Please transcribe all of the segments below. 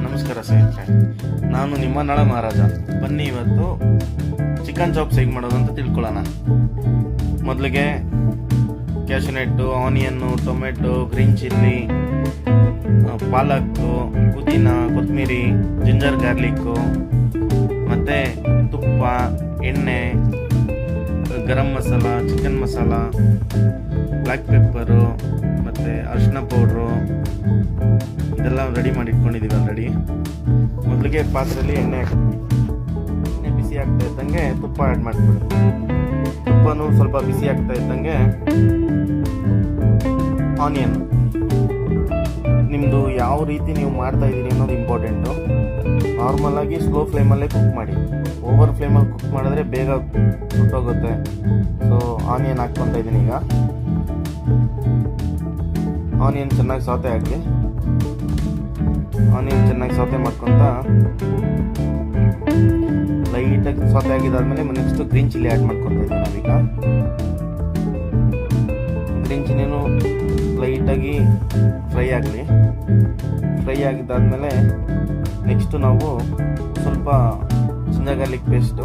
ನಮಸ್ಕಾರ ಸ್ನೇಹಿತರೆ, ನಾನು ನಿಮ್ಮ ನಳ ಮಹಾರಾಜ. ಬನ್ನಿ ಇವತ್ತು ಚಿಕನ್ ಚಾಪ್ಸ್ ಹೇಗೆ ಮಾಡೋದು ಅಂತ ತಿಳ್ಕೊಳ್ಳೋಣ. ಮೊದಲಿಗೆ cashew nut, onion, tomato, green chilli, palak, ಪುದೀನ, ಕೊತ್ತಂಬರಿ, ಜಿಂಜರ್ ಗಾರ್ಲಿಕ್ಕು, ಮತ್ತು ತುಪ್ಪ, ಎಣ್ಣೆ, garam masala, chicken masala, black pepper ಮತ್ತು ಅರಿಶಿನ ಪೌಡ್ರು ಇದೆಲ್ಲ ರೆಡಿ ಮಾಡಿ ಇಟ್ಕೊಂಡಿದ್ದೀವಿ ಆಲ್ರೆಡಿ. ಮೊದಲಿಗೆ ಪಾತ್ರೆಯಲ್ಲಿ ಎಣ್ಣೆ ಬಿಸಿ ಆಗ್ತಾ ಇದ್ದಂಗೆ ತುಪ್ಪ ಆ್ಯಡ್ ಮಾಡಿಬಿಡಿ. ತುಪ್ಪನೂ ಸ್ವಲ್ಪ ಬಿಸಿ ಆಗ್ತಾ ಇದ್ದಂಗೆ ಆನಿಯನ್, ನಿಮ್ಮದು ಯಾವ ರೀತಿ ನೀವು ಮಾಡ್ತಾ ಇದ್ದೀರಿ ಅನ್ನೋದು ಇಂಪಾರ್ಟೆಂಟು. ನಾರ್ಮಲಾಗಿ ಸ್ಲೋ ಫ್ಲೇಮಲ್ಲೇ ಕುಕ್ ಮಾಡಿ. ಓವರ್ ಫ್ಲೇಮಲ್ಲಿ ಕುಕ್ ಮಾಡಿದ್ರೆ ಬೇಗ ಸುಟ್ಟೋಗುತ್ತೆ. ಸೊ ಆನಿಯನ್ ಹಾಕ್ಕೊತಾ ಇದ್ದೀನಿ. ಈಗ ಆನಿಯನ್ ಚೆನ್ನಾಗಿ ಸೌತೆ ಆಗಲಿ. ಆನಿಯನ್ ಚೆನ್ನಾಗಿ ಸೌತೆ ಮಾಡ್ಕೊತ ಲೈಟಾಗಿ ಸೌತೆ ಆಗಿದ್ದಾದ್ಮೇಲೆ ನೆಕ್ಸ್ಟ್ ಗ್ರೀನ್ ಚಿಲ್ಲಿ ಆ್ಯಡ್ ಮಾಡ್ಕೊತಾ ಇದ್ದೀವಿ ನಾವೀಗ. ಗ್ರೀನ್ ಚಿಲ್ಲಿನೂ ಲೈಟಾಗಿ ಫ್ರೈ ಆಗಲಿ. ಫ್ರೈ ಆಗಿದ್ದಾದ್ಮೇಲೆ ನೆಕ್ಸ್ಟು ನಾವು ಸ್ವಲ್ಪ ಜಿಂಜರ್ ಗಾರ್ಲಿಕ್ ಪೇಸ್ಟು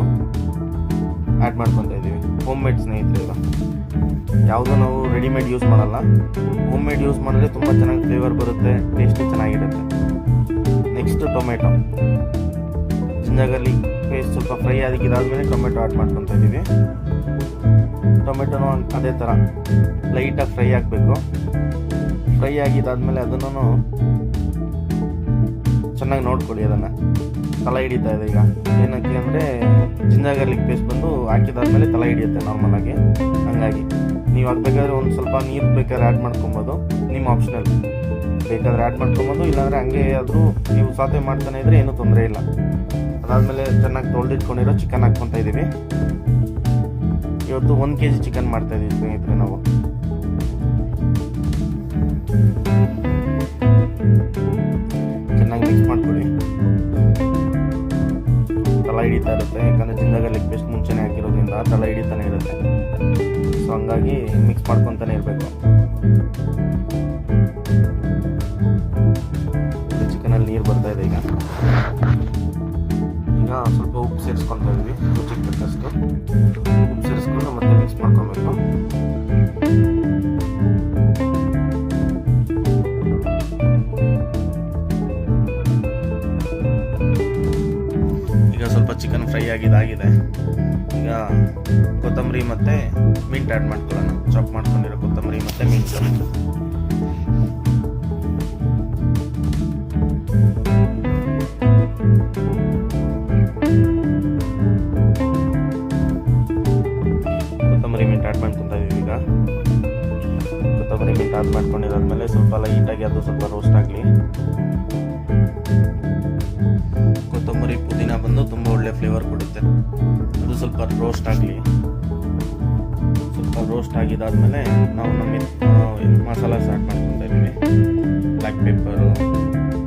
ಆ್ಯಡ್ ಮಾಡ್ಕೊತಾ ಇದ್ದೀವಿ. ಹೋಮ್ ಮೇಡ್ ಸ್ನೇಹಿತರೆ, ಇದು ಯಾವುದೂ ನಾವು ರೆಡಿಮೇಡ್ ಯೂಸ್ ಮಾಡಲ್ಲ. ಹೋಮ್ ಮೇಡ್ ಯೂಸ್ ಮಾಡಿದ್ರೆ ತುಂಬ ಚೆನ್ನಾಗಿ ಫ್ಲೇವರ್ ಬರುತ್ತೆ, ಟೇಸ್ಟ್ ಚೆನ್ನಾಗಿರುತ್ತೆ. Next tomato, ginger garlic paste ಸ್ವಲ್ಪ ಫ್ರೈ ಆಗಿದ್ದಾದ್ಮೇಲೆ ಟೊಮೆಟೊ ಆ್ಯಡ್ ಮಾಡ್ಕೊತಾ ಇದ್ದೀವಿ. ಟೊಮೆಟೊನೂ ಅದೇ ಥರ ಲೈಟಾಗಿ ಫ್ರೈ ಆಗಬೇಕು. ಫ್ರೈ ಆಗಿದ್ದಾದ್ಮೇಲೆ ಅದನ್ನು ಚೆನ್ನಾಗಿ ನೋಡ್ಕೊಳ್ಳಿ. ಅದನ್ನು ತಲೆ ಹಿಡಿತಾ ಇದೆ ಈಗ. ಏನಕ್ಕೆ ಅಂದರೆ ಜಿಂಜರ್ ಗಾರ್ಲಿಕ್ ಪೇಸ್ಟ್ ಬಂದು ಹಾಕಿದಾದ್ಮೇಲೆ ತಲೆ ಹಿಡಿಯುತ್ತೆ ನಾರ್ಮಲಾಗಿ. ಹಾಗಾಗಿ ನೀವು ಹಾಕ್ಬೇಕಾದ್ರೆ ಒಂದು ಸ್ವಲ್ಪ ನೀರು ಬೇಕಾದ್ರೆ ಆ್ಯಡ್ ಮಾಡ್ಕೊಬೋದು, ನಿಮ್ಮ ಆಪ್ಷನಲ್. ಬೇಕಾದರೆ ಆ್ಯಡ್ ಮಾಡ್ಕೊಬೋದು, ಇಲ್ಲಾಂದರೆ ಹಂಗೆ ಆದರೂ ನೀವು ಸಾತೆ ಮಾಡ್ತಾನೆ ಇದ್ದರೆ ಏನೂ ತೊಂದರೆ ಇಲ್ಲ. ಅದಾದಮೇಲೆ ಚೆನ್ನಾಗಿ ತೊಳೆದಿಟ್ಕೊಂಡಿರೋ ಚಿಕನ್ ಹಾಕ್ಕೊತಾ ಇದ್ದೀವಿ. ಇವತ್ತು 1 kg ಚಿಕನ್ ಮಾಡ್ತಾಯಿದ್ದೀವಿ ಸ್ನೇಹಿತರೆ ನಾವು. ಚೆನ್ನಾಗಿ ಮಿಕ್ಸ್ ಮಾಡ್ಕೊಳ್ಳಿ. ತಲೆ ಹಿಡಿತಾ ಇರುತ್ತೆ, ಯಾಕಂದರೆ ಜಿಂಜರ್ ಗಾರ್ಲಿಕ್ ಪೇಸ್ಟ್ ಮುಂಚೆನೇ ಹಾಕಿರೋದ್ರಿಂದ ತಲೆ ಹಿಡಿತಾನೆ ಇರುತ್ತೆ. ಸೊ ಹಂಗಾಗಿ ಮಿಕ್ಸ್ ಮಾಡ್ಕೊತಾನೆ ಇರಬೇಕು. ಚಿಕನಲ್ಲಿ ನೀರು ಬರ್ತಾ ಇದೆ. ಈಗ ಸ್ವಲ್ಪ ಉಪ್ಪು ಸೇರಿಸ್ಕೊತಾ ಇದ್ವಿ, ರುಚಿಗೆ ತಕ್ಕಷ್ಟು ಉಪ್ಪು ಸೇರಿಸ್ಕೊಂಡು ಮತ್ತೆ ಮಿಕ್ಸ್ ಮಾಡ್ಕೊಬೇಕು. ಈಗ ಸ್ವಲ್ಪ ಚಿಕನ್ ಫ್ರೈ ಆಗಿದ್ದಾಗಿದೆ. ಈಗ ಕೊತ್ತಂಬರಿ ಮತ್ತು ಮಿಂಟ್ ಆ್ಯಡ್ ಮಾಡ್ಕೊಳ್ಳೋಣ. ಚಾಪ್ ಮಾಡ್ಕೊಂಡಿರೋ ಕೊತ್ತಂಬರಿ ಮತ್ತು ಮಿಂಟ್. ಕೊತ್ತಂಬರಿ ಮಿಂಟ್ ಆ್ಯಡ್ ಮಾಡ್ಕೊತಾ ಇದೀವಿ. ಈಗ ಕೊತ್ತಂಬರಿ ಮಿಂಟ್ ಆ್ಯಡ್ ಮಾಡ್ಕೊಂಡಿರೋದ್ಮೇಲೆ ಸ್ವಲ್ಪ ಲೈಟಾಗಿ ಅದು ಸ್ವಲ್ಪ ರೋಸ್ಟ್ ಆಗಲಿ. ಕೊತ್ತಂಬರಿ ಪುದೀನ ಬಂದು ತುಂಬ ಒಳ್ಳೆ ಫ್ಲೇವರ್ ಕೊಡುತ್ತೆ. ಅದು ಸ್ವಲ್ಪ ರೋಸ್ಟ್ ಆಗಲಿ. ಸ್ವಲ್ಪ ರೋಸ್ಟ್ ಆಗಿದ್ದಾದ್ಮೇಲೆ ನಾವು ನಮ್ಮ ಮಸಾಲ ಸ್ಟಾರ್ಟ್ ಮಾಡ್ಕೊತಾ ಇದ್ದೀವಿ. ಬ್ಲ್ಯಾಕ್ ಪೆಪ್ಪರು,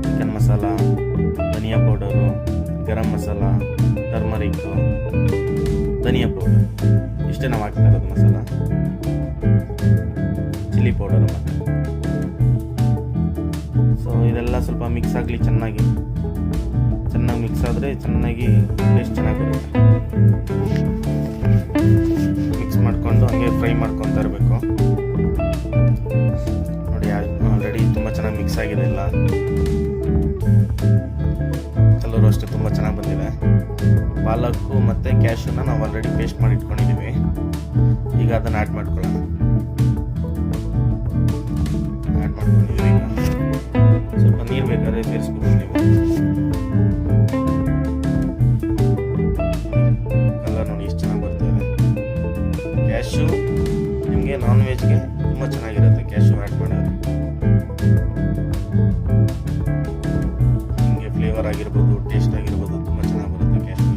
ಚಿಕನ್ ಮಸಾಲ, ಧನಿಯಾ ಪೌಡರು, ಗರಂ ಮಸಾಲ, ಟರ್ಮರಿಕ್ಕು, ಧನಿಯಾ ಪೌಡರ್, ಇಷ್ಟೇ ನಾವು ಹಾಕ್ತಾ ಇರೋದು ಮಸಾಲ. ಚಿಲ್ಲಿ ಪೌಡರು ಮತ್ತು. ಸೊ ಇದೆಲ್ಲ ಸ್ವಲ್ಪ ಮಿಕ್ಸ್ ಆಗಲಿ. ಚೆನ್ನಾಗಿ ಮಿಕ್ಸ್ ಆದರೆ ಚೆನ್ನಾಗಿ ಟೇಸ್ಟ್ ಚೆನ್ನಾಗಿ ಬರುತ್ತೆ. ಮಿಕ್ಸ್ ಮಾಡಿಕೊಂಡು ಹಂಗೆ ಫ್ರೈ ಮಾಡ್ಕೊತಾ ಇರಬೇಕು. ನೋಡಿ ಆಲ್ರೆಡಿ ತುಂಬ ಚೆನ್ನಾಗಿ ಮಿಕ್ಸ್ ಆಗಿದೆ. ಎಲ್ಲ ಕಲರು ಅಷ್ಟೇ ತುಂಬ ಚೆನ್ನಾಗಿ ಬಂದಿದೆ. ಪಾಲಕ್ಕು ಮತ್ತು ಕ್ಯಾಶ್ಯೂನ ನಾವು ಆಲ್ರೆಡಿ ಪೇಸ್ಟ್ ಮಾಡಿ ಇಟ್ಕೊಂಡಿದ್ದೀವಿ. ಈಗ ಅದನ್ನು ಆ್ಯಡ್ ಮಾಡ್ಕೊಳ್ಳೋಣ. ಆ್ಯಡ್ ಮಾಡ್ಕೊಂಡಿದ್ದೀವಿ. ಈಗ ಸ್ವಲ್ಪ ನೀರು ಬೇಕಾದ್ರೆ ಸೇರಿಸ್ಬೋದು ನೀವು. ಕಲರ್ ನೋಡಿ ಎಷ್ಟು ಚೆನ್ನಾಗಿ ಬರ್ತಾಯಿದೆ. ಕ್ಯಾಶ್ಯೂ ನಿಮಗೆ ನಾನ್ ವೆಜ್ಗೆ ತುಂಬ ಚೆನ್ನಾಗಿರುತ್ತೆ. ಕ್ಯಾಶ್ಯೂ ಆ್ಯಡ್ ಮಾಡಿದ್ರೆ ನಿಮಗೆ ಫ್ಲೇವರ್ ಆಗಿರ್ಬೋದು, ಟೇಸ್ಟ್ ಆಗಿರ್ಬೋದು ತುಂಬ ಚೆನ್ನಾಗಿ ಬರುತ್ತೆ ಕ್ಯಾಶ್ಯೂ.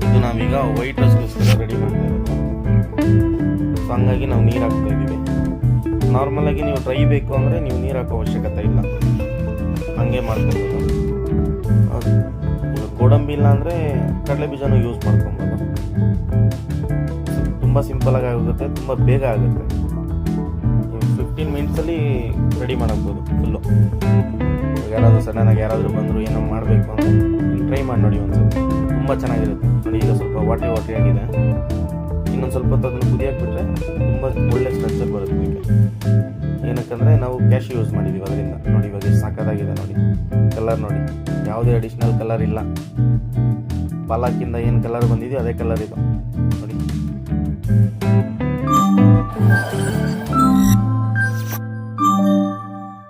ಇದು ನಾವೀಗ ವೈಟ್ ರೈಸ್ಗೋಸ್ಕರ ರೆಡಿ ಮಾಡ್ತಾ ಇರೋದು. ಸೊ ಹಂಗಾಗಿ ನಾವು ನೀರು ಹಾಕ್ತಾ ಇದ್ದೀವಿ. ನಾರ್ಮಲಾಗಿ ನೀವು ಡ್ರೈ ಬೇಕು ಅಂದರೆ ನೀವು ನೀರು ಹಾಕೋ ಅವಶ್ಯಕತೆ ಇಲ್ಲ, ಹಂಗೆ ಮಾಡ್ಕೊಬೋದು. ಗೋಡಂಬಿ ಇಲ್ಲ ಅಂದರೆ ಕಡಲೆ ಬೀಜನೂ ಯೂಸ್ ಮಾಡ್ಕೊಬೋದು. ತುಂಬ ಸಿಂಪಲಾಗಿ ಆಗುತ್ತೆ, ತುಂಬ ಬೇಗ ಆಗುತ್ತೆ. ನಿಮಿಷದಲ್ಲಿ ರೆಡಿ ಮಾಡಬಹುದು ಫುಲ್ಲು. ಯಾರಾದರೂ ಸಡನ್ನಾಗಿ ಯಾರಾದರೂ ಬಂದರು ಏನೋ ಮಾಡಬೇಕು ಅಂದರೆ ಟ್ರೈ ಮಾಡಿ ನೋಡಿ ಒಂದ್ಸತಿ, ತುಂಬ ಚೆನ್ನಾಗಿರುತ್ತೆ ನೋಡಿ. ಈಗ ಸ್ವಲ್ಪ ವಾಟ್ರಿ ಆಗಿದೆ, ಇನ್ನೊಂದು ಸ್ವಲ್ಪ ಹೊತ್ತು ಅದನ್ನು ಕುದಿಯಕ್ಕೆ ಬಿಟ್ಟರೆ ತುಂಬ ಒಳ್ಳೆ ಸ್ಟ್ರಕ್ಚರ್ ಬರುತ್ತೆ ಇದಕ್ಕೆ. ಏನಕ್ಕಂದರೆ ನಾವು ಕ್ಯಾಶ್ ಯೂಸ್ ಮಾಡಿದ್ದೀವಿ ಅದರಿಂದ. ನೋಡಿ ಇವಾಗ ಎಷ್ಟು ಸಾಕಾಗಿದೆ ನೋಡಿ, ಕಲರ್ ನೋಡಿ, ಯಾವುದೇ ಅಡಿಷ್ನಲ್ ಕಲರ್ ಇಲ್ಲ. ಪಾಲಕ್ಕಿಂದ ಏನು ಕಲರ್ ಬಂದಿದೆಯೋ ಅದೇ ಕಲರ್ ಇದು ನೋಡಿ.